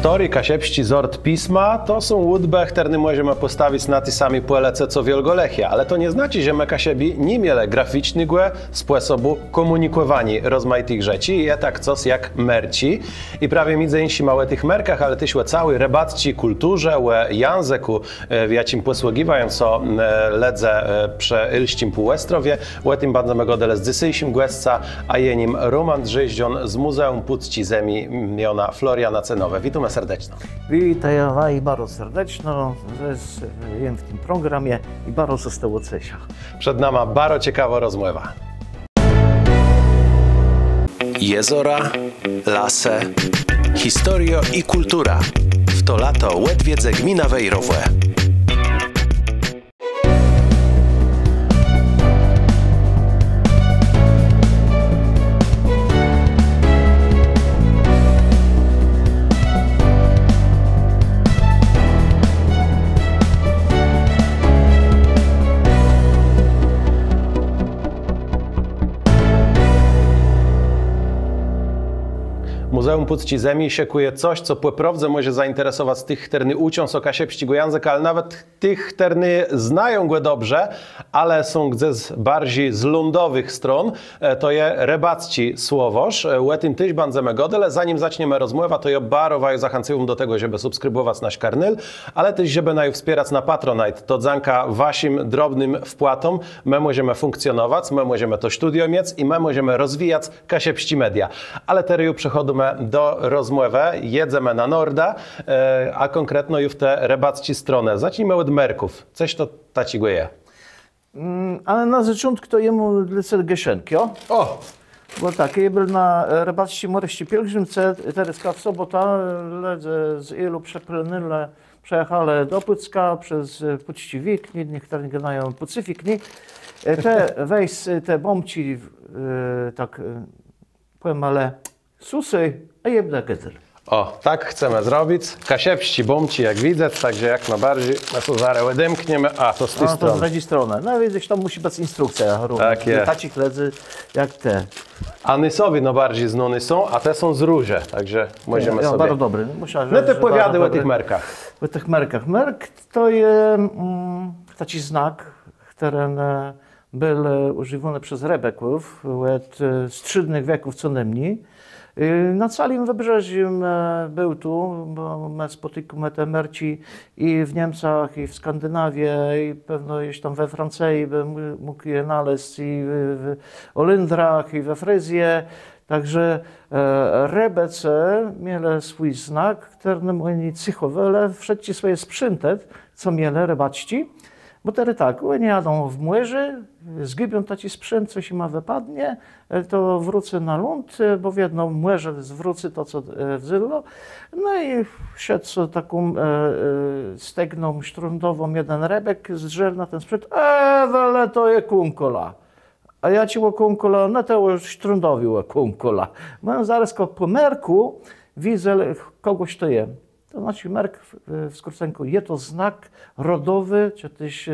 historii kasiepści zort pisma to są łudbe, które możemy postawić na ty sami polece co Wielgolechia, ale to nie znaczy, że my kasiebi nie mieli graficznego sposobu komunikowania rozmaitych rzeczy i tak coś jak merci. I prawie między innymi małe tych merkach, ale też o całej rebatci kulturze, o języku, w jakim posługiwają co ledze przeilścim półestrowie, o tym będziemy godele z dzisiejszym głosca, a jenim Roman Drzeździon z Muzeum Pucci Zemi miona Floriana Cenowe. Witamy serdecznie. Witaj i bardzo serdecznie w tym programie i bardzo zostało cesia. Przed nami bardzo ciekawa rozmowa. Jezora, lasy, historia i kultura. W to lato Łedwiedze gmina Wejrowe. Muzeum Pucci Zemi siekuje coś, co płeprawdze może zainteresować tych, którzy uczą się kasiepściego języka, ale nawet tych, którzy znają go dobrze, ale są gdzieś bardziej z lądowych stron, to je rebacci słowoż. O tym też będziemy godele. Zanim zaczniemy rozmowę, to ja bardzo zachęcam do tego, żeby subskrybować nasz kanał, ale też, żeby nas wspierać na Patronite. To dzięki waszym drobnym wpłatom my możemy funkcjonować, my możemy to studio mieć i my możemy rozwijać kasiepści media. Ale teraz przechodzimy do rozmowy, jedziemy na Norda, a konkretno już w te rebacci stronę. Zacznijmy od merków. Coś to taci goje. Ale na początku to jemu lecę geszenki, o? O! Bo tak, ja był na rebacci Moryści Pielgrzymce, teraz w sobota, z ilu przepłynęli, przejechali do Pucka przez Pucci Wikni, niektórzy gadają Pucyfikni. Te wejść, te bombci, tak powiem, ale susy, a jebne getel. O, tak chcemy zrobić. Kasiepści, bumci, jak widzę, także jak najbardziej na to zaraz odemkniemy. A, to z tej strony. To z drugiej strony. No widzisz, tam musi być instrukcja. Tak jest. Tacik ledzy jak te. A nysowi no bardziej znane są, a te są z róże, także możemy sobie... Bardzo dobry. No te powiady o tych merkach. O tych merkach. Merk to jest taki znak, który był używany przez rebeków od wczesnych wieków co najmniej. Na całym wybrzeżu był tu, bo my spotykamy te merci i w Niemcach, i w Skandynawii, i pewno gdzieś tam we Francji mógł je znaleźć, i w Olindrach, i we Fryzji. Także rebece mieli swój znak, który oni cychowali, wszędzie swoje sprzęty, co mieli rebaczci. Bo teraz tak, oni jadą w młyży, zgubią taki sprzęt, coś im wypadnie, to wrócę na ląd, bo w jedną młyżę zwrócę to, co wzyło. No i szedł taką stegną sztrundową jeden rebek, zżerł na ten sprzęt, ale to jest kunkola. A ja ci o kunkola, no to sztrundowi o kunkola. Bo zaraz po merku widzę kogoś to je. To znaczy merk w skrócenku jest to znak rodowy, czy też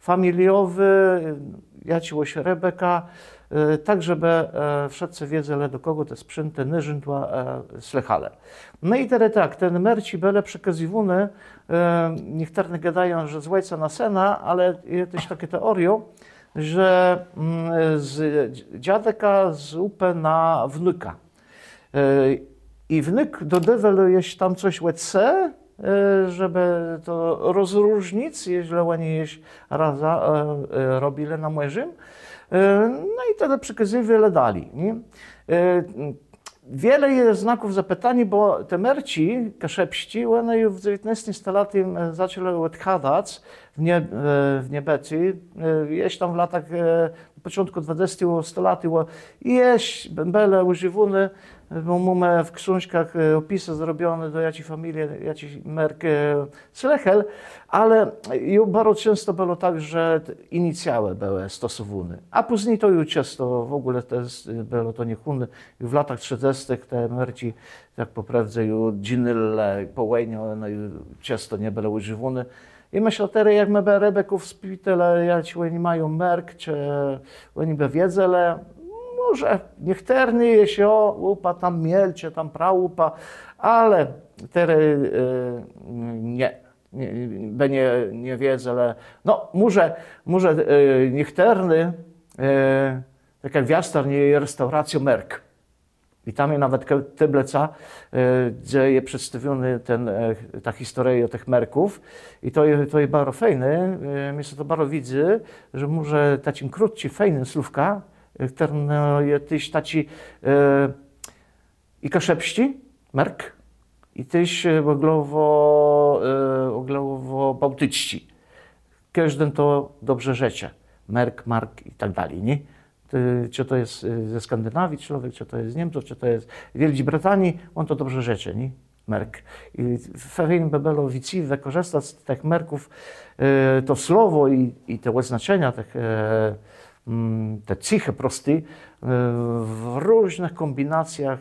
familiowy, jaciłość rebeka, tak żeby wszyscy wiedzieli, do kogo te sprzęty nyżętła slechale. No i teraz tak, ten merci były przekazywany, niektórzy gadają, że z ojca na syna, ale jest też takie teorie, że z dziadeka z upę na wnuka. I wnuk dodawał jeśli tam coś łece, żeby to rozróżnić, jeśli oni jeść raza robili na młyżym. No i wtedy przekazywali dali. Wiele jest znaków zapytania, bo te merci kaszepści, one już w XIX stuleciu zaczęły odchadzać w Niebeci. Jeśli tam w latach, na początku XX stulecia, jeść były używane, bo mamy w książkach opisy zrobione do jakiej familii, jakiej merk Slechel, ale bardzo często było tak, że inicjały były stosowane. A później to już często w ogóle było to niechłonne. W latach 30. te merci, tak po prawdzie, już dżinyle po wojnie, one często nie były używane. I myślę, że jak my rebeków spitele, jak oni mają merk, czy oni by wiedzą, może niechterny jest upa tam mielcie, tam prałupa, ale tery nie wiedzę, ale no może niechterny taka wiastarnia i restauracja Merk. I tam jest nawet tableca, gdzie jest przedstawiony ta historia o tych Merków. I to jest bardzo fajne. Mnie to bardzo widzę, że może takim krótki, fajny słówka, które jest taci i kaszepści, Merk, i też oglowo-bałtycci. Każdy to dobrze rzecze. Merk, Mark i tak dalej, nie? Czy to jest ze Skandynawii człowiek, czy to jest z Niemców, czy to jest z Wielkiej Brytanii, on to dobrze rzeczy, nie? Merk. I fajnie by było wykorzystać z tych merków to słowo i te oznaczenia, te cechy proste w różnych kombinacjach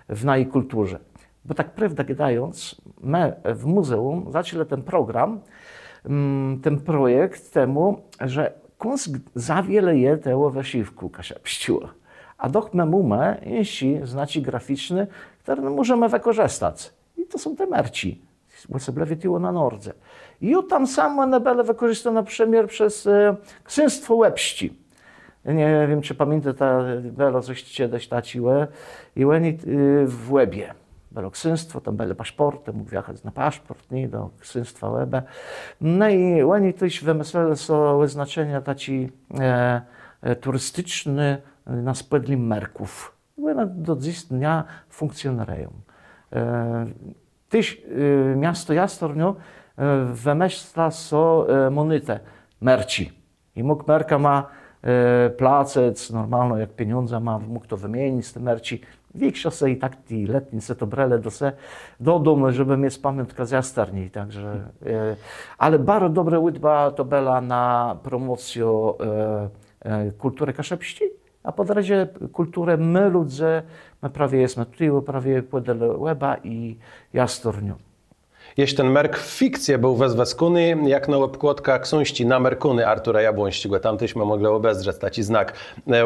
w naszej kulturze. Bo tak prawdę gadając, my w muzeum zaczęli ten program, ten projekt temu, że kunst za wiele je tego wysiłku kaszepściła. A dochmy mamy jeśli znaczy graficzny, które możemy wykorzystać. I to są te merci. Łyseblewietiło na nordze. I tam samo nebele wykorzystano na przemiar przez księstwo łebści. Nie wiem, czy pamięta ta belo, coś kiedyś taciłe. I oni w łebie. Belo księstwo, tam bele paszporty, mógł wjechać na paszport, nie, do księstwa łebe. No i oni też wymyśleli sobie znaczenia taci turystyczne na spodli merków. I one do dziś dnia funkcjonują. Też miasto Jastorniu wymyśla sobie monetę merci. I mógł merka ma placec, normalno jak pieniądze ma, mógł to wymienić z tym merci. Większość se i tak ti letnice to brele do domu, żeby mieć pamiątkę z Jastarni. Także, ale bardzo dobre łydba to była na promocję kultury kaszepści, a po razie kulturę my ludzie, my prawie jesteśmy tutaj, prawie płydele łeba i Jastorniu. Jeśli ten merk w fikcję był wezweskuny, jak na łebkłotka książki na merkuny Artura Jabłońskiego, tam tyśmy mogli obezrzeć taki znak.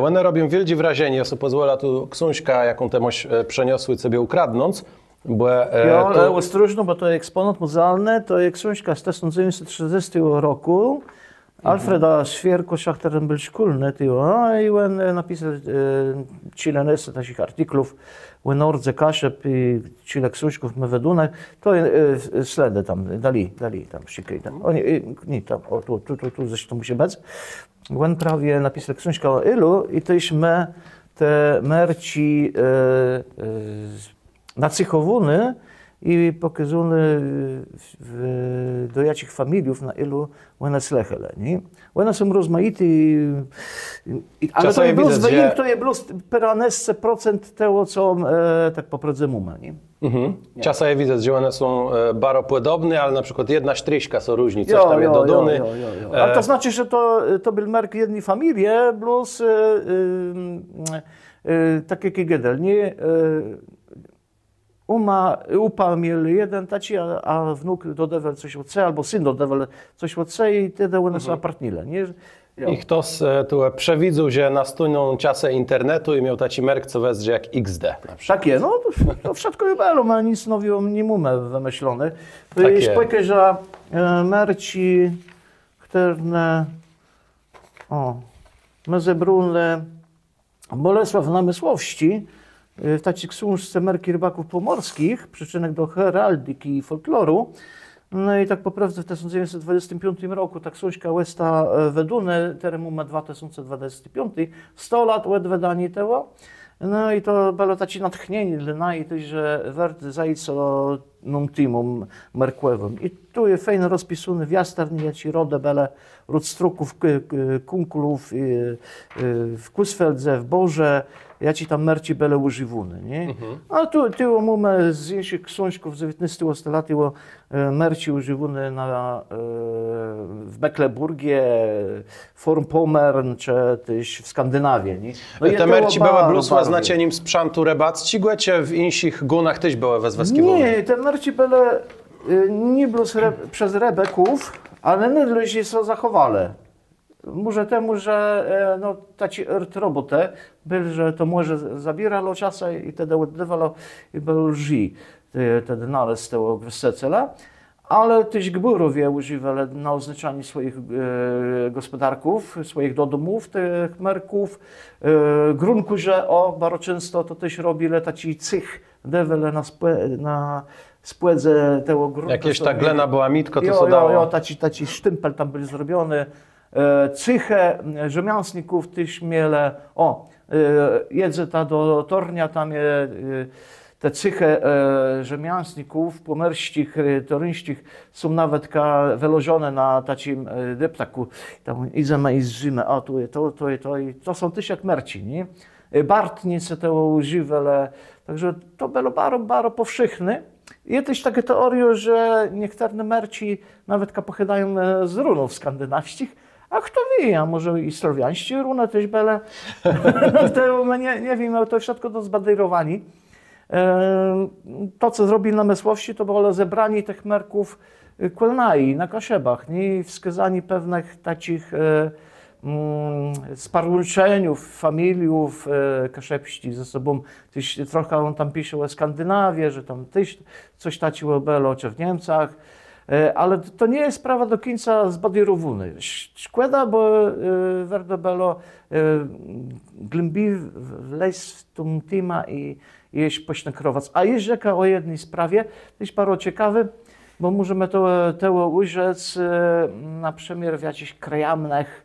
One robią wielkie wrażenie, ja sobie pozwolę tu książka, jaką temoś przeniosły sobie ukradnąc, bo... ale ostrożno, bo to jest eksponat muzealny, to jest książka z 1930 roku, Alfreda Świerkosia, który był szkolny, i on napisał cilenesy takich artyklów o nordze kaszep i cile książków my według, to śledy tam, dali tam szykaj, tam, nie, tam, o, tu zresztą musi być. On prawie napisał książkę o ilu i też my te merci nacychowuny i pokazane do jakich familiów, na ilu one slechele, nie? One są rozmaite, ale to jest plus wynik, to jest plus peranesce procent tego, co tak po drodze mamy, nie? Czasem widzę, że one są bardzo podobne, ale na przykład jedna stryśka są różni, coś tam jest dodany. Ale to znaczy, że to był merk jednej familii, plus tak jak i Gedel, nie? Upa miał jeden taci, a wnuk dodawał coś od C, albo syn dodawał coś od C i wtedy one są partnile. I ktoś tu przewidział, że nastuną czasy internetu i miał taci merk, co wezdzie jak XD. Tak jest, no to wszystko jest było, ma nic nowego nie mamy wymyślone. To jest takie, że merci, które my zebrali Bolesław Namysłowści, w takiej książce Merki Rybaków Pomorskich, przyczynek do heraldyki i folkloru. No i tak po prostu w 1925 roku ta książka Westa Wedune, teremu ma 2025, 100 lat od wydania tego. No i to było takie natchnienie dla nas, że warto zajść o timom merkłowym. I tu jest fajnie rozpisany w Jastarni, ci rodę bele rodstruków, kunkulów w Kusfeldze, w Borze, ja ci tam merci bele używuny, nie? A tu mamy z innych książków z XIX lat merci używuny w Mecklenburgie, Vorpommern, czy też w Skandynawii, nie? No te merci były blusła znaczeniem sprzętu rybacki, czy w innych gunach też były wezweskiwane? Nie, te merci były nie przez rebeków, ale ludzie są zachowali. może temu, że no, taci robotę był, że to może zabieralo czas i wtedy odbywało i było lżi wtedy nalez tego wysecela. Ale też gburowie używali na oznaczanie swoich gospodarków, swoich domów, tych merków. Grunku, że bardzo często to też robili taci cych dewele na spłedze tego gruntu. Jakieś ta glena była mitko, to co dało. Taci sztympel tam był zrobiony. Cychę rzemianśników też miele. Jedzę ta do tornia, tam je te cychy rzemianśników, pomerścich, toryńskich są nawet wyłożone na takim deptaku. Tam idziemy i zżymy, a to są też jak merci, nie? Bartnice to używale, także to było bardzo powszechne. Jest też takie teorie, że niektóre merci nawet pochylają z runów skandynawskich, a kto wie, a może i słowiańscy runy też były. nie wiem, to wszystko to zbadajrowani. To, co zrobili namysłowcy, to było zebranie tych merków kulnai na kaszebach, nie? Wskazanie pewnych takich sparłączeniów, familiów kaszepści ze sobą. Też trochę on tam pisze o Skandynawii, że tam też coś takiego było, czy w Niemcach. Ale to nie jest sprawa do końca zbadajrowana. Szkoda, bo warto było głębiej wleźć w tą temat i jeść pośniakrować. A jeszcze o jednej sprawie, to jest bardzo ciekawe, bo możemy to ujrzeć na przykład w jakichś krajamnych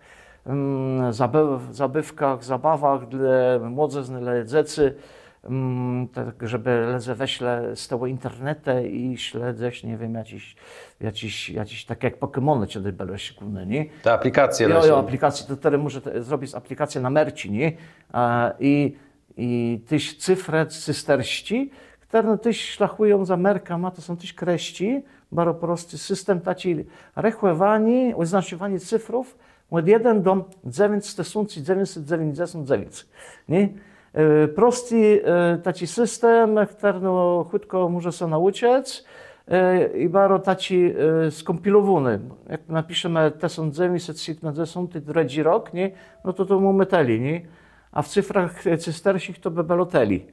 zabawkach, zabawach dla młodzieży, dla dzieci, tak żeby leze weśle z tego internetu i śledzeć, nie wiem, jakiś tak jak Pokemony, kiedy były szczególne, nie? Te aplikacje. Aplikacje, to teraz może zrobić aplikację na merci, nie? I tyś cyfry cysterści, które tyś szlachują za merkama, to są tyś kreści, bardzo prosty system, taki rechłewani, oznaczywani cyfrów od 1 do 999, nie? Prosty taki system, który no, szybko może się nauczyć i bardzo taki skompilowany. Jak napiszemy 1970 drugi rok, nie? No to mamy teli, nie? A w cyfrach cysterskich to by było teli,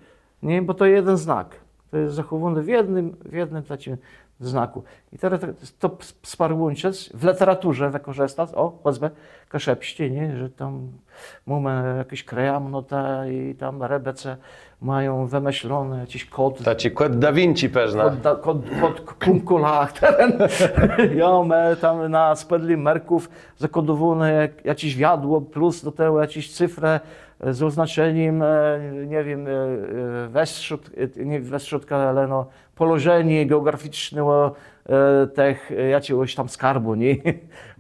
nie? Bo to jeden znak. To jest zachowany w jednym takim znaku. I teraz to sparłączyć w literaturze wykorzystać, choćby kaszepści, nie? Że tam mamy jakieś krajamnota i tam rebece mają wymyślony jakiś kod. Taki kod Da Vinci pewnie. Kod kunkulach, ja my tam na spedli merków zakodowane jakieś wiadło, plus do tego jakieś cyfry z oznaczeniem, nie wiem, westrzodka, ale no, położenie geograficzne tych jakiegoś tam skarbu, nie?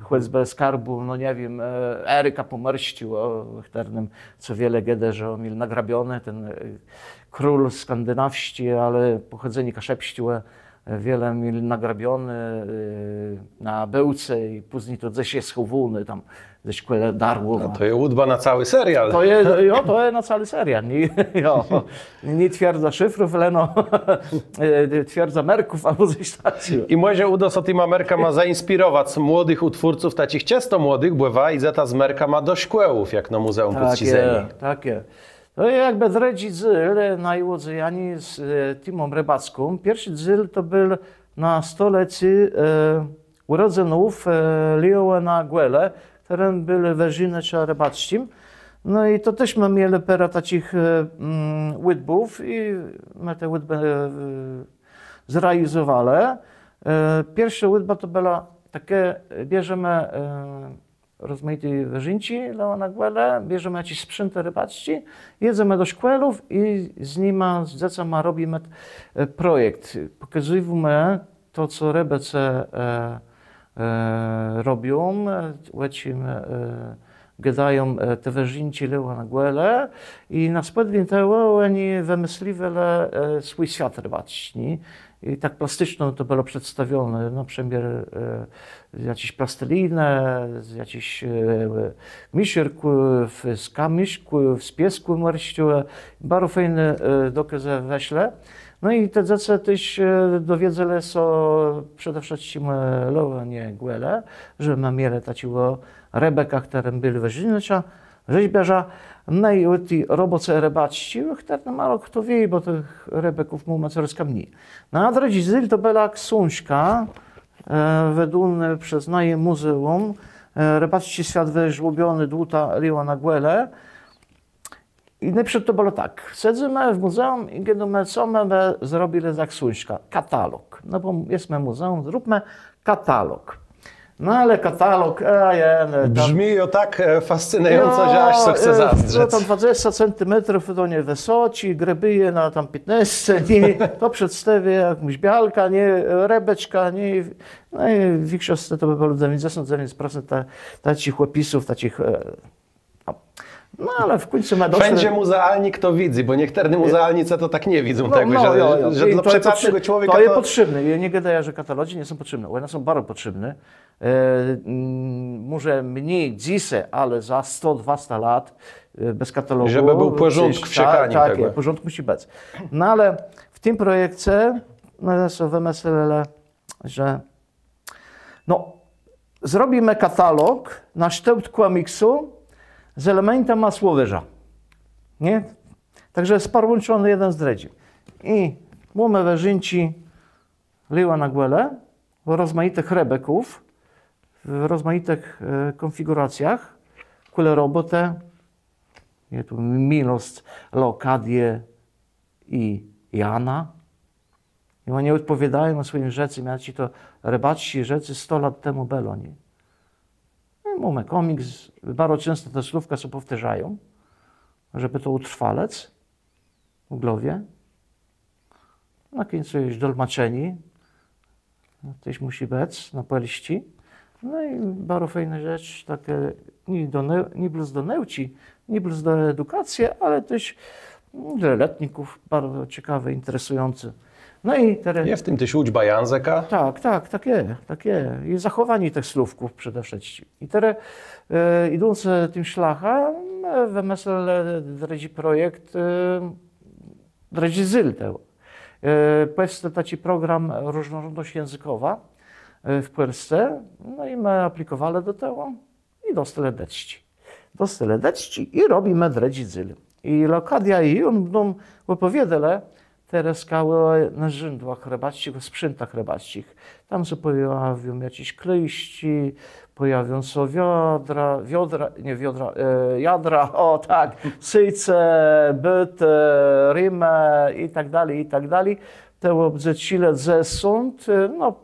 Choćby skarbu, no nie wiem, Eryka Pomerściu, którym co wiele gede, że on miał nagrabione, ten król skandynawski, ale pochodzenie kaszepściu, wiele mieli nagrabione na bełce i później to gdzieś jest schowany tam, gdzieś darło. No to jest łudba na cały serial. To jest na cały serial. Nie twierdza szyfrów, ale no, twierdza merków albo coś takiego. I może uda się tym Ameryka ma zainspirować młodych utwórców, takich ciasto młodych, bływa i zeta z Merka ma do szkłełów, jak na Muzeum Puszczyzeni. Takie. To jakby dredzi dzyl na Iłodzejani z Timą Rybacką. Pierwszy dzyl to był na stolecie urodzenów Leona Guele, które były weżine czy rybackim. No i to też mamy mieli parę takich łydbów i my te łydby zrealizowali. Pierwsza łydba to była takie, bierzemy rozmaite wyżynci Leona Guele, bierzemy jakieś sprzęty rybackie, jedziemy do szkłelów i z nimi, z dziecami robimy projekt. Pokazujemy to, co rybece robią, gadają te wyżynci Leona Guele i na spodnie tego oni wymyślili swój świat rybacki. I tak plastycznie to było przedstawione, na przykład jakieś plastelinę, jakieś misierków, z kamyszków, z piesku marściu. Bardzo fajny dokaz weśle. No i te dzece też dowiedzele są przede wszystkim nie głele, że ma miele takiego rebeka, którym byli weźnicza, rzeźbiarza. No i ci roboce rebaczci, które mało kto wie, bo tych rebeków mu ma coraz mniej. No a drogi zyl to była książka, według przyznaje muzeum, rebaczci świat wyżłobiony dłuta liła na głele. I najpierw to było tak, siedzimy w muzeum i gadamy, co my zrobili za książka, katalog. No bo jesteśmy muzeum, zróbmy katalog. No ale katalog, brzmi o tak fascynująco, że aż co chce zazdrzeć. No tam 20 centymetrów to nie wysoci, grebyje na tam 15, nie, to przedstawię jakąś bialka, nie, rebeczka, nie. No i w większości to by było 99% takich opisów, takich. No ale w końcu ma dosyć. Będzie muzealnik to widzi, bo niektóre muzealnice to tak nie widzą tego, że dla przeciętnego człowieka to jest potrzebne. Ja nie gadaję, że katalogi nie są potrzebne. One są bardzo potrzebne. Może mniej dzisiaj, ale za 100-200 lat bez katalogu. Żeby był porządek w siekaniu tego. Tak, porządek musi być. No ale w tym projekcie są wymyślone, że no, zrobimy katalog na kształt komiksu z elementem masłowyża. Nie? Także jest połączony jeden z drugim. I mamy weżynci liła na głele, w rozmaitych rebeków, w rozmaitych konfiguracjach, kule robotę, jest tu Milost, Leokadię i Jana. I oni odpowiadają o swoim rzeczy, mianowicie to rebaczci rzeczy 100 lat temu Belonie. Mamy komiks, bardzo często te słówka się powtarzają, żeby to utrwalec w głowie. Na końcu jest dolmaczeni, też musi być na poliści. No i bardzo fajna rzecz, takie nie plus do nauki, nie plus do edukacji, ale też dla letników bardzo ciekawe, interesujące. No i teraz... jest w tym też uczba języka? Tak jest. I zachowanie tych słówków przede wszystkim. I teraz idąc tym szlachem, wymyślili drugi projekt, drugi zyl tego. Powstał taki program różnorodność językowa w Polsce, no i my aplikowali do tego i dostali deczci i robimy drugi zyl. I Leokadia i on nam opowiadali, teraz skały na rzędłach rybackich, sprzętach rybackich. Tam się pojawią jakieś klejści, pojawią się jadra, o tak, syjce, byty, rymy i tak dalej. Te obce cile zesąd, no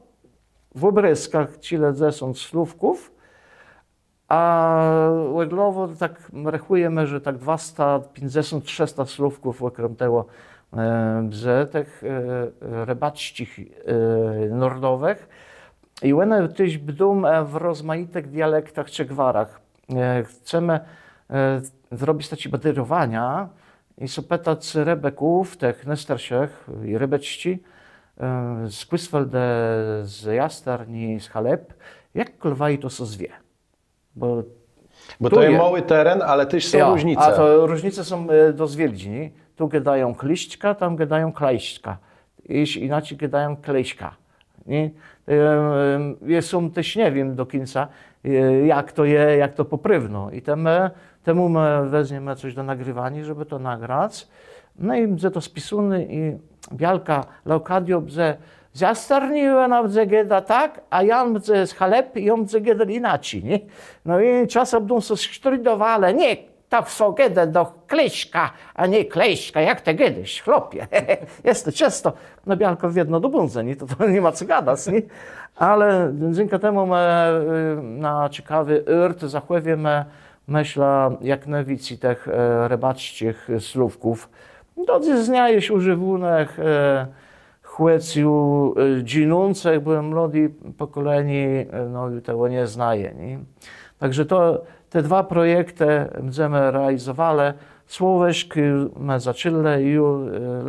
w obryskach cile zesąd słówków, a łeglowo tak rachujemy, że tak 250-300 słówków okrem tego tych rybackich narodowych. I one też będą w rozmaitych dialektach czy gwarach. Chcemy zrobić takie baterowania i zapytać rebeków, tych najstarszych i rybeczci z Quisfelde, z Jastarni, z Halep, jak kolwaj to się zwie. Bo to jest mały teren, ale też są różnice. A to różnice są do zwieldzini. Tu gadają kliśćka, tam gadają klejśćka. Inaczej gadają klejśka. Są też nie wiem do końca, jak to poprywno. I temu my weźmiemy coś do nagrywania, żeby to nagrać. No i to spisujemy i bialka Leokadio bze zastarniła na bze geda tak, a Jan bze z Halep i on bze geda inaczej. Nie? No i czasem będą się sztrydowali, nie, tak są geda do klejśka, a nie klejśka, jak te gedyś, chłopie. Jest to często, no bialko w jedno do bunze, nie? To nie ma co gadać, nie? Ale dzięki temu my na ciekawy urt zachowujemy, myślę, jak najwięcej tych rybackich słówków. To z dnia jest używanych chłeciu dzinących, bo młodzi pokoleni no, tego nie znają. Nie? Także te dwa projekty będziemy realizowali. Słóweczki my zaczęli i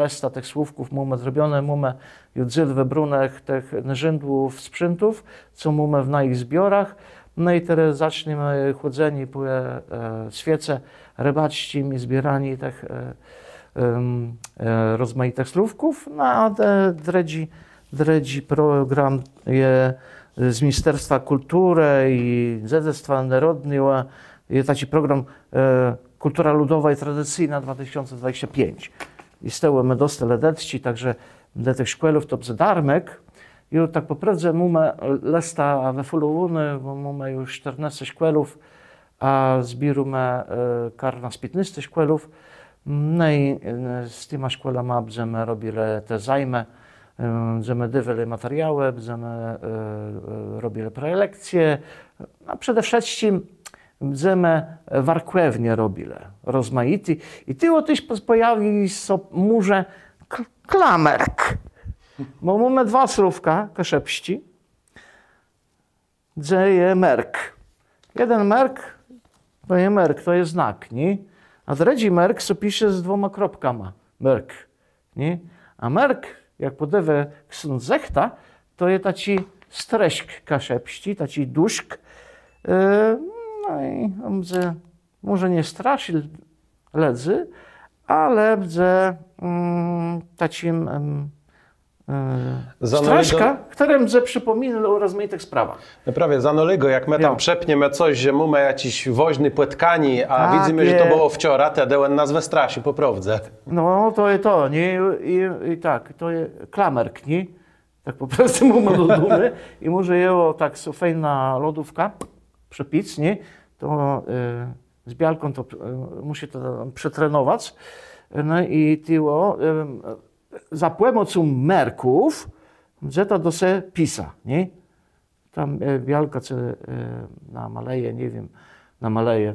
lista tych słówków mamy zrobione, mamy już wybranych tych narzędów, sprzętów, co mamy w naszych zbiorach. No i teraz zaczniemy chodzenie po świece rybaczkim i zbieranie tych rozmaitych słówków, no a dredzi program je z Ministerstwa Kultury i Dziedzictwa Narodnego jest taki program Kultura Ludowa i Tradycyjna 2025. I z tego my dostali detści, także do tych szkołów to darmek. I tak poprawdze mamy lesta we Fulowuny, bo mamy już 14 szkołów, a zbieramy karna z 15 szkołów. No i z tymi szkołami będziemy robili te zajmy, będziemy dywili materiały, będziemy robili prelekcje, a przede wszystkim będziemy warkwewnie robili, rozmaity. I tyło też pojawi się może klamerk. Bo mamy dwa słówka kaszepści, gdzie jest merk. Jeden merk, to jest znak, nie? A drugi merk się pisze z dwoma kropkami. Merk, nie? A merk, jak podaje ksiądz Zechta, to jest taki streśk kaszepści, taki duszk. No i on może nie straszy ledzy, ale będzie takim straszka, którym przypomina o rozmaitych sprawach. No prawie zanolego, jak my tam przepniemy coś, że mamy jakiś woźny płytkani, a tak, widzimy, że to było wczoraj, to dełem nazwę straszy po prawdzie. No to jest to, nie? I tak, to jest klamerk, nie? Tak po prostu mamy do dumy i może jego tak fajna lodówka przepic, nie? To z bialką to musi to przetrenować. No i tyło za pomocą merków, że to do se pisa, nie? Tam bialka co namaleje, nie wiem, namaleje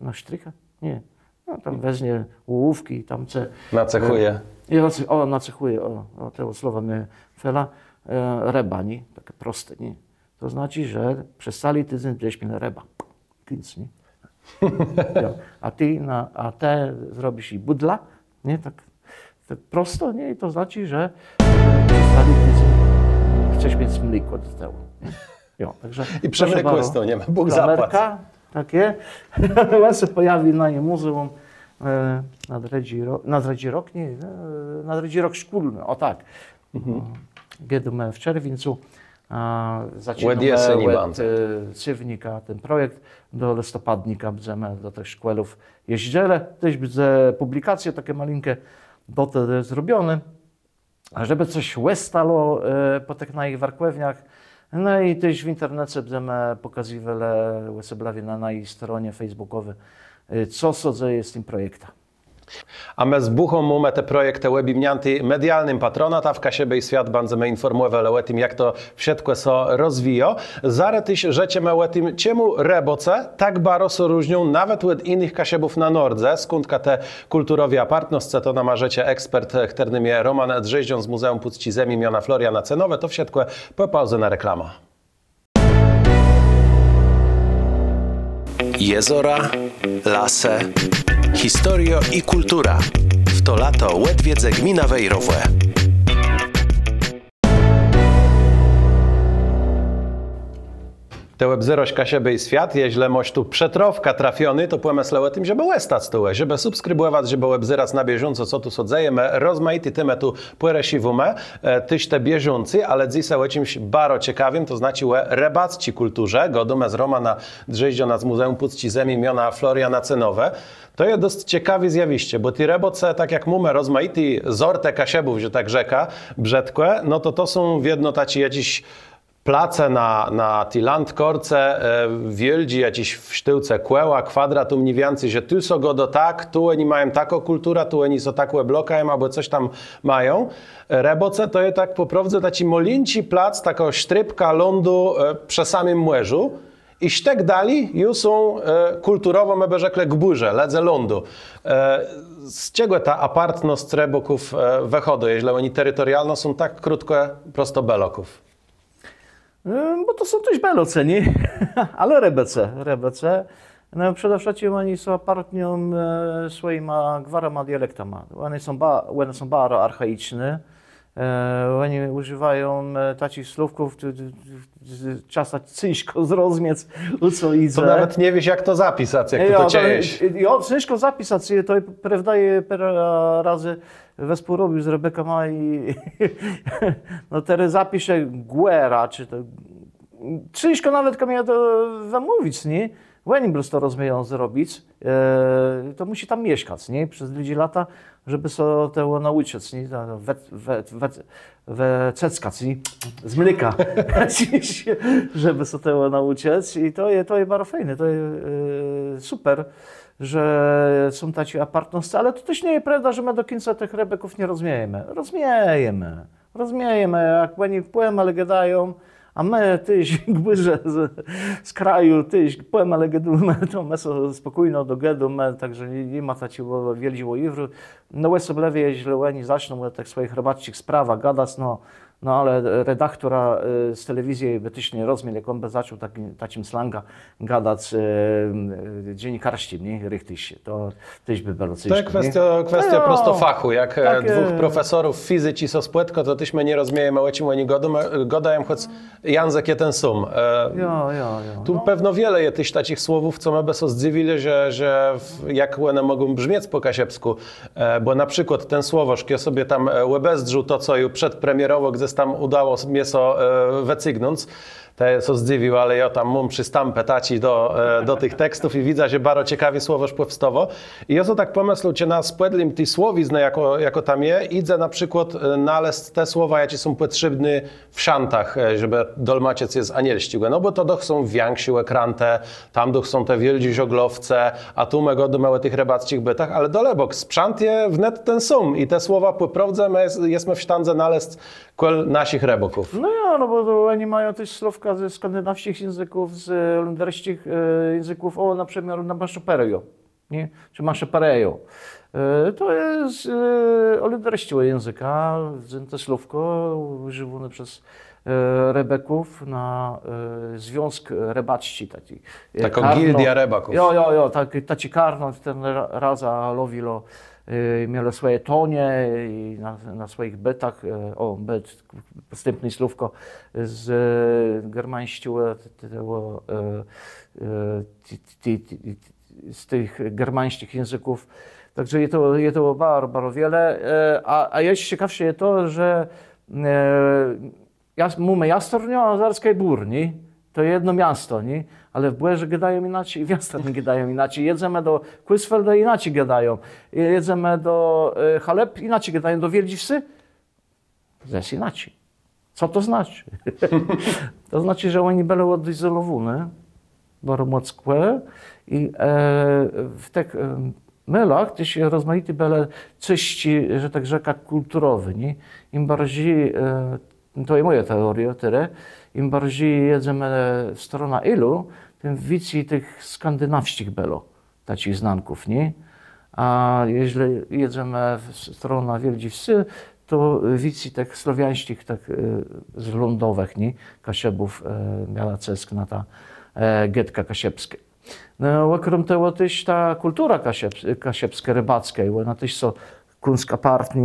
na sztrychę? Nie. No, tam weźmie ołówki, tam co... Nacechuje. Nacechuje, tego słowa mnie fela, reba, nie? Takie proste, nie? To znaczy, że przez cały tydzień będziemy reba. Kinc, nie? A te zrobisz i budla, nie? Tak prosto, nie? I to znaczy, że przez cały tydzień chcesz mieć mleko do tego. Także i przemlekło z to nie ma, Bóg zapłać. Takie. Ale się pojawi na nie muzeum na rok szkolny, o tak. Jedziemy w czerwcu. Zaczynamy od Cywnika ten projekt, do listopadnika będziemy do tych szkołów jeździć. Też będzie publikacje takie malinkie dotąd zrobione, żeby coś łestało po tych naszych warkwewniach. No i też w internecie będziemy pokazywali na naszej stronie facebookowej, co się dzieje z tym projektem. A my z buchą mamy te projekty webimnianty medialnym patronat, a w Kasiebie i Świat będziemy informować o tym, jak to wszystko się rozwija. Zare tyś rzeczymy o tym, czemu reboce tak bardzo się różnią nawet od innych Kasiebów na Nordze, skądka te kulturowe partnerstwo, to namarzecie ekspert, którym jest Roman Drzeździon z Muzeum Puczci Zemi imiona Floriana Cenowe, to wszystko po pauze na reklama. Jezora, lasy, historia i kultura. W to lato Łedwiedze gmina Wejrowłe. Te webzeroś Kasiebie i Świat, jeźle moś tu przetrowka trafiony, to pomyślę o tym, żeby łestać to, żeby subskrybować, żeby webzerać na bieżąco, co tu sodzejemy, rozmaity temy tu płeresiwume, tyś te bieżący, ale dzisiaj o czymś bardzo ciekawym, to znaczy o rebacci kulturze, godume z Romana Drzeździona z Muzeum Puczci Zemi imiona Floriana Cenowe. To jest dość ciekawe zjawiście, bo te reboce, tak jak mamy rozmaity zorte Kasiebów, że tak rzeka, brzedkłe, no to są w jedno taci jakiś place na tej landkorce wielgi, jakieś w sztyłce kłęła, kwadrat, mniej więcej, że tu są go tak, tu oni mają taką kulturę, tu oni są takłe blokają, albo coś tam mają. Reboce to jest tak po prawdzie taki molinci plac, taka sztrypka lądu przy samym młeżu. I sztek dali już są kulturowo, my by rzekle, gburze, ledze lądu. Z czego ta apartność reboków wychodzą, jeżeli oni terytorialno są tak krótko, prosto beloków? Bo to są też beloce, nie? Ale rebece. No, przede wszystkim oni są apartnią swoimi gwarama dialektami. One są bardzo archaiczne Oni używają takich słówków, czasem ciężko zrozumieć, o co idzie. To nawet nie wiesz, jak to zapisać, jak to ciejesz. Ja ciężko zapisać, to prawdaje razy współrobił z Rebeka i no teraz zapiszę Guera, czy to ciężko nawet komu to wymówić, nie? Oni po to rozumieją zrobić, to musi tam mieszkać, nie? Przez ludzi lata, żeby się tego nauczyć, nie? Wececkać, nie? Z mleka, żeby się tego nauczyć. I to jest bardzo fajne, to jest super, że są tacy apartnoscy, ale to też nie jest prawda, że my do końca tych Rebeków nie rozumiemy. Rozumiemy, jak oni poem, ale gadają, a my też jakby, że z kraju też poem, ale gadamy, to my są spokojno do gadu, także nie ma takiego wielkiego iwru. No особливо, jeśli oni zaczną o tych swoich robaczych sprawach gadać, no ale redaktora z telewizji by też nie rozumiał, jak on by zaczął takim slanga gadać dziennikarstwem, nie? Rychtyś, to też by było coś. To jest kwestia prosto fachu. Jak dwóch profesorów fizyki so spłetko, to tyśmy nie rozumiemy, o czym oni gadają, choć Janzek je ten sum. Tu pewno wiele jest tych takich słowów, co my by so zdziwili, że jak one mogą brzmieć po kasiepsku. Bo na przykład ten słowoż, kiedy sobie tam łebezdrzył to, co ju przedpremierowo, gdzieś tam udało mnie so wecygnąć, to so zdziwił, ale ja tam mam przystampę taci do tych tekstów i widzę, że bardzo ciekawie słowoż powstało. I ja so tak pomyślał, czy na spłedlim tej słowizny, jako tam je, idę na przykład naleźć te słowa, jakie są potrzebne w szantach, żeby dolmaciec je zanielścił. No bo to doch są większe ekrante, tam doch są te wielkie żoglowce, a tu my godamy tych rybackich bytach, ale dolebok, sprzęt je wnet ten sum i te słowa poprawdze my jesteśmy w sztandze naleźć naszych ryboków. No bo oni mają też słówka ze skandynawskich języków, z holenderskich języków, na przykład na maszoperejo, nie? Czy maszoperejo. To jest holenderskiego języka, to słówko używane przez Rebeków na Związek Rebaczci. Taką gildia Rebaków. Taki karno, ten raza lovilo, miało swoje tonie i na swoich betach, bet, postępne słówko z germańskiego, z tych germańskich języków. Także jest to bardzo wiele. A jeszcze ciekawsze jest to, że mamy Jastornio, a Zarskiej Bór, nie? To jedno miasto, nie? Ale w Błerze gadają inaczej i w Jastorni gadają inaczej. Jedziemy do Quisfelda, inaczej gadają. Jedziemy do Halep, inaczej gadają. Do Wieldziwsy? Zes inaczej. Co to znaczy? To znaczy, że oni byli odizolowane, bardzo mocno i w tych mylach też rozmaite były czyści, że tak rzeka, kulturowe, nie? Im bardziej to jest moja teoria, im bardziej jedziemy w stronę ilu, tym więcej tych skandynawskich było, takich znanków, nie? A jeśli jedziemy w stronę Wieldziwsy, to więcej tych słowiańskich, tak z lądowych, nie? Kasiebów miała cesk na ta getka kasiepskie. No, okrom tego też ta kultura kasiepska, rybacka, ona też są kunska partni,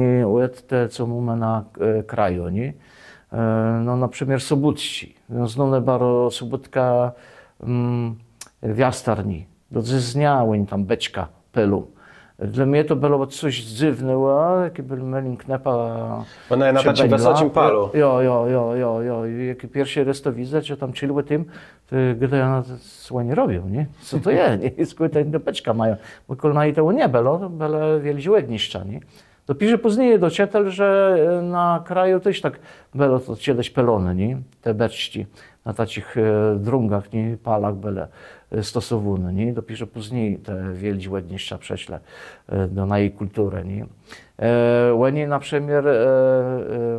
te, co mamy na kraju, nie? No, na przykład Sobótci. Znane bardzo Sobótka w Jastarni. Do dnia oni tam beczka pelu. Dla mnie to było coś dziwnego, jakie był melin knepa. Ona jest na takim wysokim palu. Jak pierwszy raz to widzę, że tam chilły tym, to gadają na co oni robią, nie? Co to jest? Nie? Skąd te beczka mają? Bo kolonai tego nie było, to były wielkie ogniszcza, nie? Dopiero później doczytał, że na kraju też tak było to kiedyś pelone, nie? Te beczki na takich drungach, nie? Palach były stosowane, nie? Dopiero później te wielkie ogniszcza przeszły do naszej kultury, nie? Oni na przykład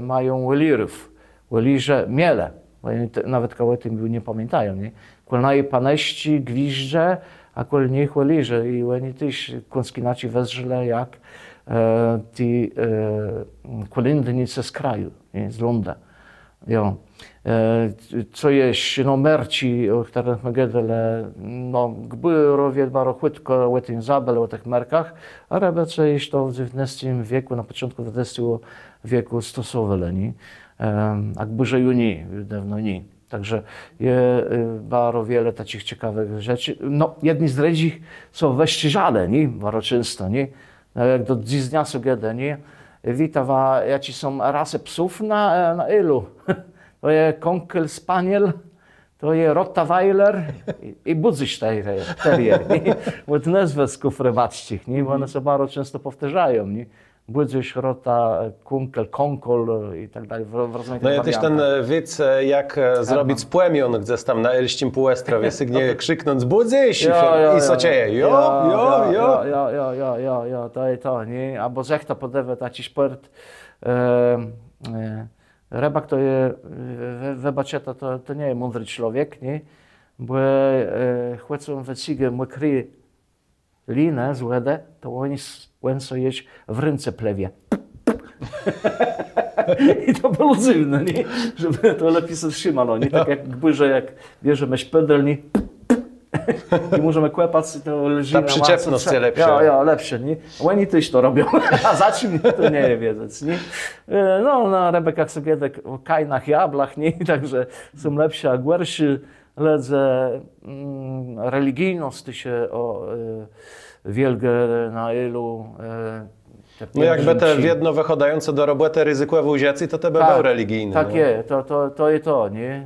mają welirów, welirze miele, oni nawet koło tym nie pamiętają, nie? Kolnaje paneści, gwizdże, a kol nich welirze i oni też konskinaci wezrzele jak ci kolędnicy z kraju, nie? Z Londa. Jo. Co jest, no merci, o których my gadali, no gby robić bardzo chwytko o tym zabel, o tych merkach, a rebece jest to w XIX wieku, na początku XX wieku stosowali, nie? A gbyże ju nie, dawno nie. Także jest bardzo wiele takich ciekawych rzeczy. No, jedni z dredzich są weściżale, nie? Bardzo często, nie? Jak do dziś dnia są gada, nie? Witawa, jaci są rasy psów na ilu. To jest Konkel Spaniel, to jest Rottweiler i Budzyś Terrier. Bo te nazwy z kufrywaczcich, bo one się bardzo często powtarzają. Nie? Budzyś, Rota, Kunkel, Konkol i tak dalej. No ja też ten widz, jak zrobić z płemion, gdzieś tam na Elścim Półestrowie, sygnie krzyknąc Budzyś i socieje. To jest to, nie? Albo zechta podewe taki sport. Rybak to jest, wybaczcie, to nie jest mądry człowiek, nie? Bo chłecą wycigę mokry linę z łedę, to oni łęso jeść w ręce plewie. I to było dziwne, nie? Żeby to lepiej się trzymało, nie? Tak jakby, że jak bierzemy szpedel, nie? I możemy kłepać, to leży ta przyczepność jest lepsza. Ja, lepsze, nie? Oni też to robią, a za czym to nie wiedzieć, nie? No, na rebekach sobie o kajnach, jablach, nie? Także są lepsze, a gorsze ledze religijność się o wielgę na ilu. No jakby te wiedno wychodzące do roboty ryzykowe uziacy, to te będą religijne. Tak no. jest, to i to, nie?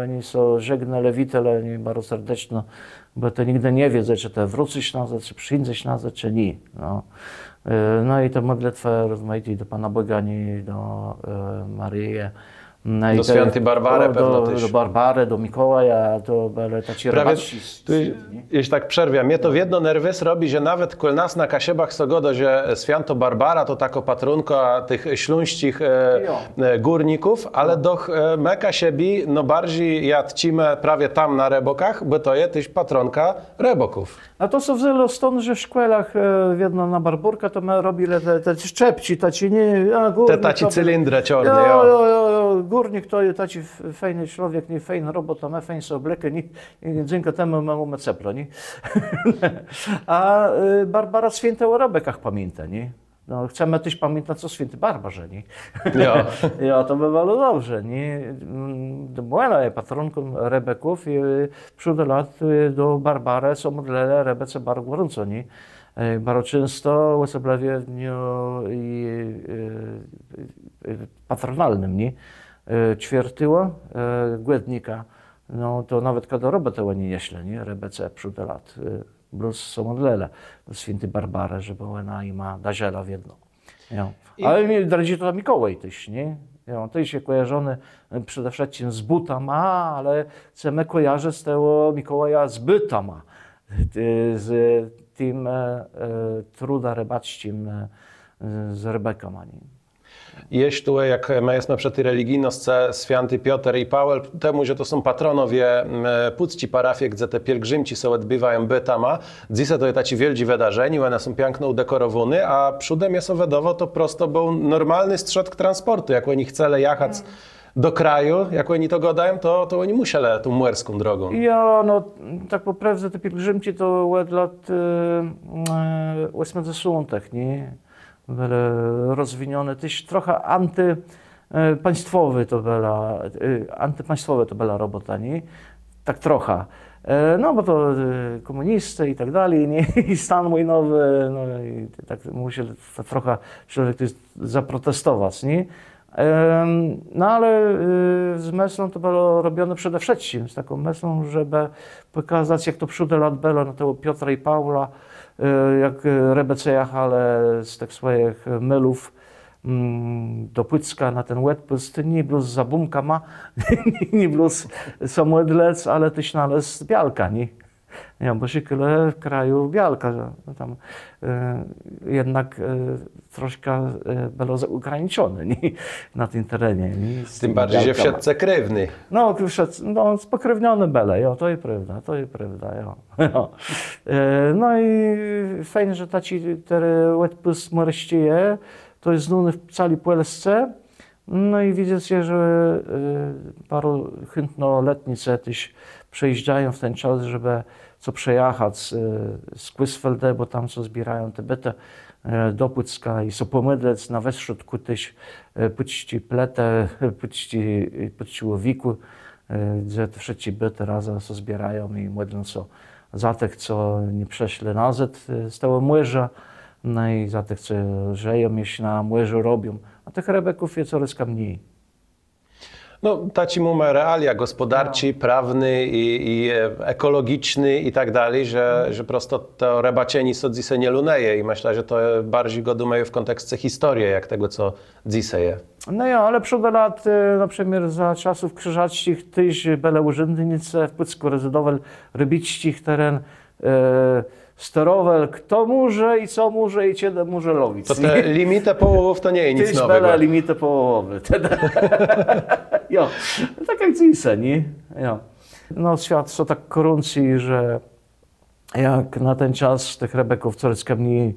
Oni są żegne lewitele, nie? Bardzo serdecznie, bo to nigdy nie wiedzą, czy to wrócić nazad, czy przyjdziesz nazad, czy nie. No, no i to modlitwę rozmaite do Pana Boga, nie? Do Maryi. No do świętej Barbary pewno też. Do Barbary, do Mikołaja, do taci rabaci. Jeśli tak przerwę, mnie to w jedno nerwys robi, że nawet kol nas na Kasiebach Sogodo, że święto Barbara to tako patrunka tych śląskich górników, ale do meka siebi no bardziej jadcimy prawie tam na Rebokach, bo to jest też patronka Reboków. A to co wzięło stąd, że w szkołach jedno na Barburka to my robili te szczepci, taci nie... Te taci cylindry czarne, górnik to jest taki fajny człowiek, nie fajny robot, a ma fajne oblekę, nie, dzięki temu mamy ceplo, nie? A Barbara święte o Rebekach pamięta, nie? No, chcemy też pamiętać o święty Barbarze, nie? Ja, to by było dobrze, nie? Była patronką Rebeków i przed lat do Barbary są modlele Rebece bardzo gorąco, nie? Bardzo często osobliwie w dniu patronalnym, nie? Ćwiertyło Głednika, no to nawet kiedy robotę oni nieśle, nie? Rebece przed lat, plus są modlele do świętej Barbary, żeby ona ima darzela w jedno. Ale mi drodzy to Mikołaj też, nie? To się kojarzony przede wszystkim z butama, ale chcemy kojarzyć z tego Mikołaja z bytama, z tym truda rybaczym, z Rebeką. Jeśli tu, jak my jesteśmy przy tej religijności, święty Piotr i Paweł, temu, że to są patronowie puczci parafii, gdzie te pielgrzymci są odbywają bytama, dzisiaj to jest takie wielkie wydarzenie, one są pięknie udekorowane, a przodem jest owedowo to prosto był normalny środek transportu, jak oni chcieli jechać do kraju, jak oni to gadają, to oni musieli tą muerską drogą. Ja, no tak po prawdzie te pielgrzymci to od lat 80, nie? Były rozwinione, też trochę antypaństwowe to była robota, nie? Tak trochę. No bo to komunisty i tak dalej, nie? I stan wojnowy, no i tak musiał trochę człowiek zaprotestować, nie? No ale z myślą to było robione przede wszystkim, z taką myślą, żeby pokazać, jak to przód lat było na tego Piotra i Paula, jak Rebece jechali z tych swoich mylów do Płycka na ten Łetpust, nie plus zabumka ma, nie plus samodlec, ale też znalazł bialka, nie? Ja, bo się w kraju bialka, no tam jednak troszkę było ograniczone, nie? Na tym terenie. Nie? Tym bardziej, że wszedce krewny. No, spokrewniony bele, jo, to jest prawda, jo. No i fajnie, że taci Łetpust mreścije, to jest znany w całej Polsce, No i widzicie, że paru chętnoletnice też przyjeżdżają w ten czas, żeby co przejechać z Quisfelde, bo tam co zbierają te byty do Pucka i so pomydlec na weszczutku też pućci pletę, pućci łowiku, gdzie te wszystkie byty razem co zbierają i modlą co za tych, co nie przeszli nazad z tego młyża, no i za tych, co żyją jeśli na młyżu robią, a tych rebeków jest coraz mniej. No, taci mamy realia gospodarczy, prawny i ekologiczny i tak dalej, że prosto to rebacieni co dzisiaj nie luneje i myślę, że to bardziej go dumają w kontekście historii, jak tego, co dzisiaj jest. No ja, ale przed lat, na przykład za czasów krzyżackich, też były urzędnicy w Pucku rezydował rybiczcich teren, sterował kto może i co może i kiedy może lowić. To te limity połowów to nie jest nic nowego. Też limity połowowe. Jo, tak jak dzisiaj, nie? Jo. No świat są tak koruncji, że jak na ten czas tych rebeków coraz mniej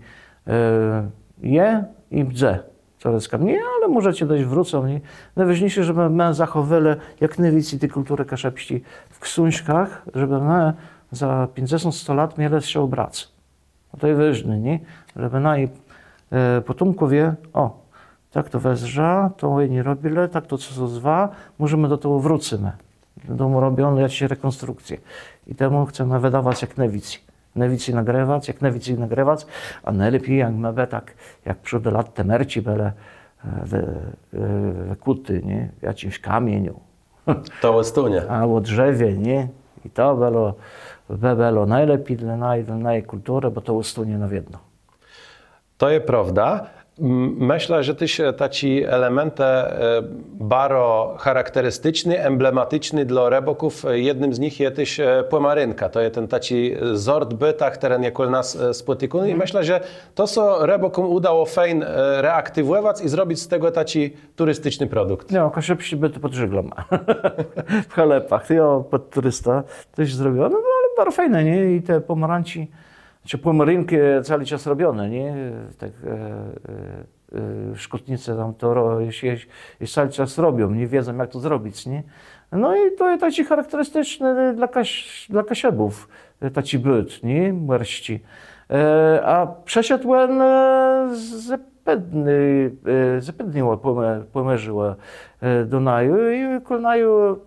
je i bdze. Coraz mniej, ale możecie dojść wrócą. Nie? Najważniejsze, żeby my zachowali jak najwięcej tej kultury kaszepści w książkach, żeby my za 50-100 lat mieli się obrać. To jest ważne, nie? Żeby nasi potomkowie, o, tak to wezrza, to nie robili, tak to co zwa, możemy do tego wrócimy. Do domu robiono jakieś rekonstrukcje. I temu chcemy wydawać jak najwięcej. Najwięcej nagrywać, jak najwięcej nagrywać, a najlepiej jak my tak, jak przed lat temerci były wykuty, nie? W jakimś kamieniu. To łostunie. Albo drzewie, nie? I to było najlepiej dla naszej kultury, bo to łostunie na jedno. To jest prawda. Myślę, że też taci elementy bardzo charakterystyczny, emblematyczny dla reboków. Jednym z nich jest też płamarynka. To jest ten taci sort byta, który niektórzy nas spotykają. I myślę, że to, co rebokom udało fajnie reaktywować i zrobić z tego taci turystyczny produkt. No, kaszepsi byty pod żyglą. W chalepach. Ja pod turysta też zrobiłem. No, ale bardzo fajne, nie? I te pomaranci, czy płamarynki cały czas robione, nie? Tak, szkutnice tam to jest cały czas robią, nie wiedzą jak to zrobić, nie? No i to jest taki charakterystyczny dla Kasiebów, taki byt, nie? Mărści. A przeszedłem zapewniło pomierzyło Dunaju i Kulnaju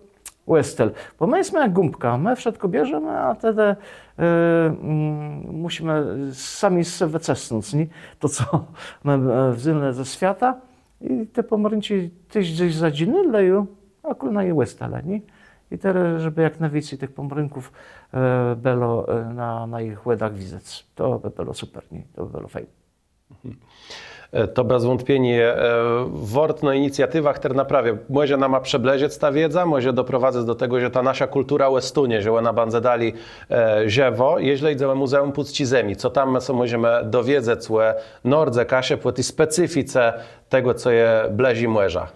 Westel. Bo my jesteśmy jak gąbka, my wszystko bierzemy, a wtedy musimy sami sobie wycisnąć to, co mamy wzięli ze świata i te pomarańcze też gdzieś zadziny, a Kulnaju Westel, nie? I teraz, żeby jak najwięcej tych pomrynków było na ich łedach widzieć. To by było super, nie? To by było fajne. To bez wątpienia warto inicjatywa, która naprawia. Może nam ma przebleżeć ta wiedza, może doprowadzać do tego, że ta nasza kultura łestunie, że ona będzie dali żywo. Jeżeli idziemy Muzeum Pucci Zemi, co tam my możemy dowiedzieć o nordze kasie, po tej specyfice tego, co je bleży młeża.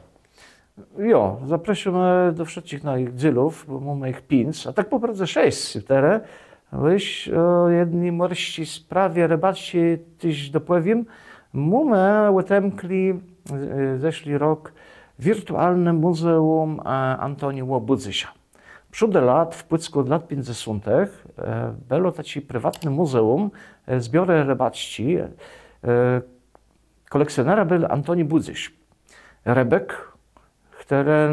Jo, zapraszamy do wszystkich na ich dzielów, bo mamy ich 5, a tak po prostu 6 teraz. Wyś o jednej morści sprawie rybaci też dopowiem. Mamy utemkli zeszły rok wirtualne muzeum Antoni Łobuzysia. Przed lat, w Pucku od lat 50. było takie prywatne muzeum, zbiory rybacki. Kolekcjonera był Antoni Budzyś. Rybek, który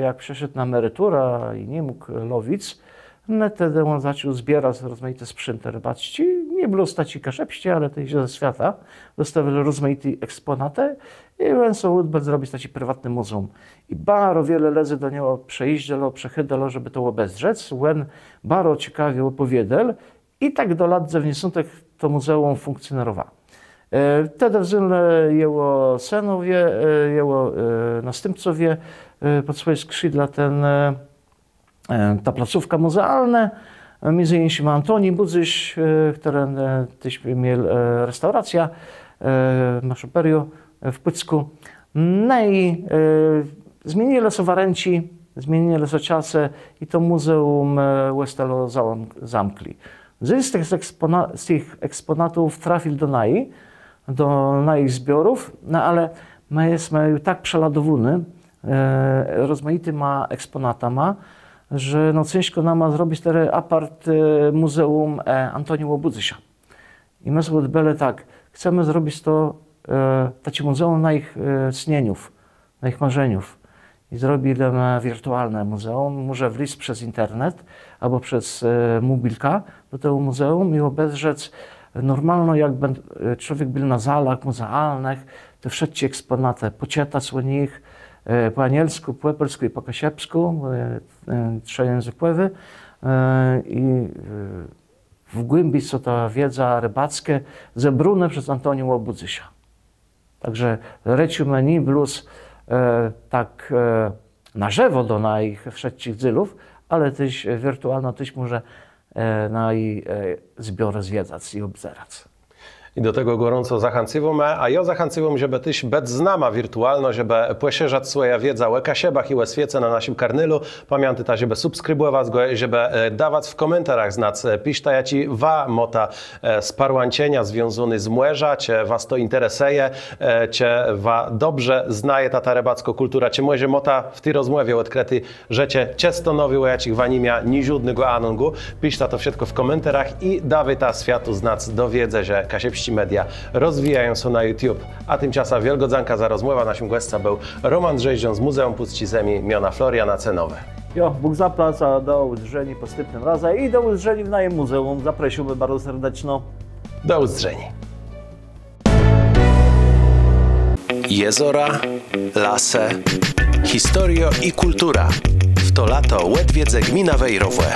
jak przeszedł na emeryturę i nie mógł lowić, wtedy on zaczął zbierać rozmaite sprzęty rybackie. Nie było stać kaszepści, ale też ze świata. Dostawili rozmaite eksponaty i on sobie zrobić taki prywatny muzeum. I bardzo wiele razy do niego przejeżdżalo, przechydalo, żeby to obejrzeć. On bardzo ciekawie opowiadał i tak do lat 90. to muzeum funkcjonowało. Wtedy wzięli jego synowie, jego następcowie pod swoje skrzydła ta placówka muzealna, między innymi Antoni Budzyś, który też miał restaurację na Szuperio w Pucku. No i zmienili się warenci, zmienili się czasy i to muzeum Westelo zamkli. Z tych eksponatów trafił do naszych zbiorów, no ale my jesteśmy tak przeładowani, rozmaityma eksponatama, że no ciężko nam zrobić teraz apart muzeum Antoni Łobuzysia. I my sobie odbyli tak, chcemy zrobić to takie muzeum na ich śnieniów, na ich marzeniów. I zrobimy wirtualne muzeum, może wejść przez internet albo przez mobilka do tego muzeum i obejrzeć normalno, jak człowiek był na zalach muzealnych, te wszystkie eksponaty, poczytać o nich po anielsku, po polsku i po kasiepsku, trzojęzykłowy i wgłębić co ta wiedza rybacka zebrane przez Antoniego Łobuzysia. Także reciu menu plus tak na żywo do naich wszystkich celów, ale też wirtualno też może na ich zbiory zwiedzać i obzerać. I do tego gorąco zachęcywamy, a ja zachęcywam, żeby też bez znama wirtualno, żeby poszerzać swoja wiedza o Kasiebach i o świece na naszym karnylu. Pamiętajcie, żeby subskrybować go, żeby dawać w komentarzach znać, piszcie, ci wa mota sparłancienia związany z młeża, czy was to interesuje, czy wa dobrze znaje ta rybacko kultura, czy może mota w tej rozmowie odkryty, że cię częstonowi o jacich wanimia niżudnego anongu. Piszcie to wszystko w komentarzach i dawaj ta światu znać do wiedzy, że Kasiepści media rozwijają się na YouTube. A tymczasem wielgodzanka za rozmowę. Naszym gościem był Roman Drzeździon z Muzeum Puści Zemi miana Floriana Cenowe. Jo, Bóg zaplaca, do usłyszenia następnym razem i do usłyszenia w naszym muzeum. Zapraszamy bardzo serdecznie. Do usłyszenia. Jezora, lasy, historia i kultura. W to lato Łedwiedze gmina Wejrowe.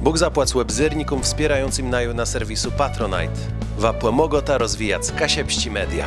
Bóg zapłać webzyrnikom wspierającym na serwisu Patronite. Wa pomogota rozwijać Kasiepści Media.